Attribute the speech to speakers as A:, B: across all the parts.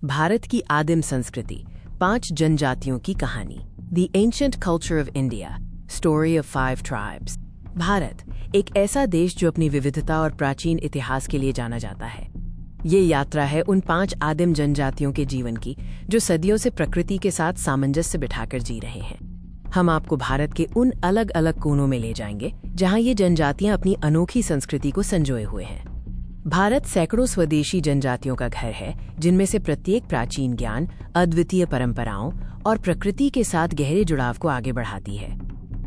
A: भारत की आदिम संस्कृति, 5 जनजातियों की कहानी। The ancient culture of India, story of 5 tribes. Bharat एक ऐसा देश जो अपनी विविधता और प्राचीन इतिहास के लिए जाना जाता है। ये यात्रा है उन 5 आदिम जनजातियों के जीवन की जो सदियों से प्रकृति के साथ सामंजस्य बिठाकर जी रहे हैं। हम आपको भारत के उन अलग अलग कोनों में ले जाएंगे जहां ये जनजातियां अपनी अनोखी संस्कृति को संजोए हुए हैं। भारत सैकड़ों स्वदेशी जनजातियों का घर है, जिनमें से प्रत्येक प्राचीन ज्ञान, अद्वितीय परंपराओं और प्रकृति के साथ गहरे जुड़ाव को आगे बढ़ाती है।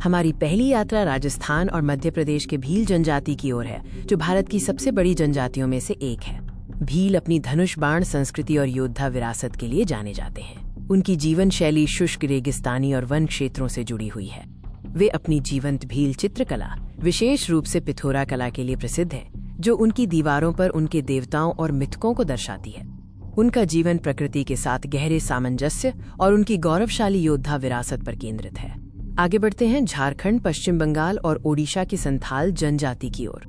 A: हमारी पहली यात्रा राजस्थान और मध्य प्रदेश के भील जनजाति की ओर है, जो भारत की सबसे बड़ी जनजातियों में से एक है। भील अपनी धनुष बाण संस्कृति और योद्धा विरासत के लिए जाने जाते हैं। उनकी जीवन शैली शुष्क, रेगिस्तानी और वन क्षेत्रों से जुड़ी हुई है। वे अपनी जीवंत भील चित्रकला, विशेष रूप से पिथौरा कला के लिए प्रसिद्ध है, जो उनकी दीवारों पर उनके देवताओं और मिथकों को दर्शाती है। उनका जीवन प्रकृति के साथ गहरे सामंजस्य और उनकी गौरवशाली योद्धा विरासत पर केंद्रित है। आगे बढ़ते हैं झारखंड, पश्चिम बंगाल और ओडिशा की संथाल जनजाति की ओर।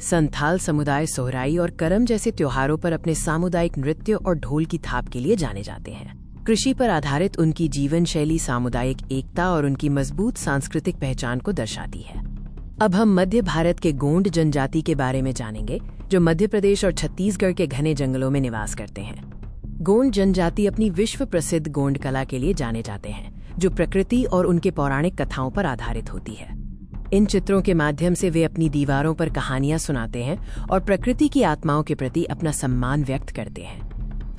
A: संथाल समुदाय सोहराई और करम जैसे त्योहारों पर अपने सामुदायिक नृत्य और ढोल की थाप के लिए जाने जाते हैं। कृषि पर आधारित उनकी जीवन शैली सामुदायिक एकता और उनकी मजबूत सांस्कृतिक पहचान को दर्शाती है। अब हम मध्य भारत के गोंड जनजाति के बारे में जानेंगे, जो मध्य प्रदेश और छत्तीसगढ़ के घने जंगलों में निवास करते हैं। गोंड जनजाति अपनी विश्व प्रसिद्ध गोंड कला के लिए जाने जाते हैं, जो प्रकृति और उनके पौराणिक कथाओं पर आधारित होती है। इन चित्रों के माध्यम से वे अपनी दीवारों पर कहानियां सुनाते हैं और प्रकृति की आत्माओं के प्रति अपना सम्मान व्यक्त करते हैं।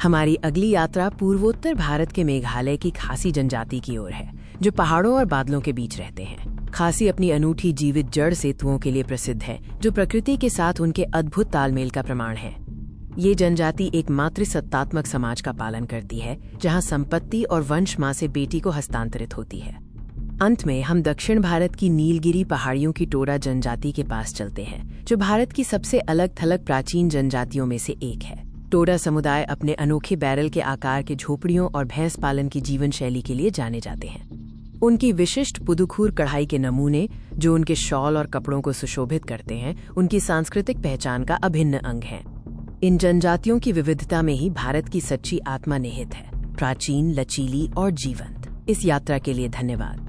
A: हमारी अगली यात्रा पूर्वोत्तर भारत के मेघालय की खासी जनजाति की ओर है, जो पहाड़ों और बादलों के बीच रहते हैं। खासी अपनी अनूठी जीवित जड़ सेतुओं के लिए प्रसिद्ध है, जो प्रकृति के साथ उनके अद्भुत तालमेल का प्रमाण है। ये जनजाति एक मातृसत्तात्मक समाज का पालन करती है, जहां संपत्ति और वंश मां से बेटी को हस्तांतरित होती है। अंत में हम दक्षिण भारत की नीलगिरी पहाड़ियों की टोडा जनजाति के पास चलते हैं, जो भारत की सबसे अलग थलग प्राचीन जनजातियों में से एक है। टोडा समुदाय अपने अनोखे बैरल के आकार के झोपड़ियों और भैंस पालन की जीवन शैली के लिए जाने जाते हैं। उनकी विशिष्ट पुदुखूर कढ़ाई के नमूने, जो उनके शॉल और कपड़ों को सुशोभित करते हैं, उनकी सांस्कृतिक पहचान का अभिन्न अंग हैं। इन जनजातियों की विविधता में ही भारत की सच्ची आत्मा निहित है, प्राचीन, लचीली और जीवंत। इस यात्रा के लिए धन्यवाद।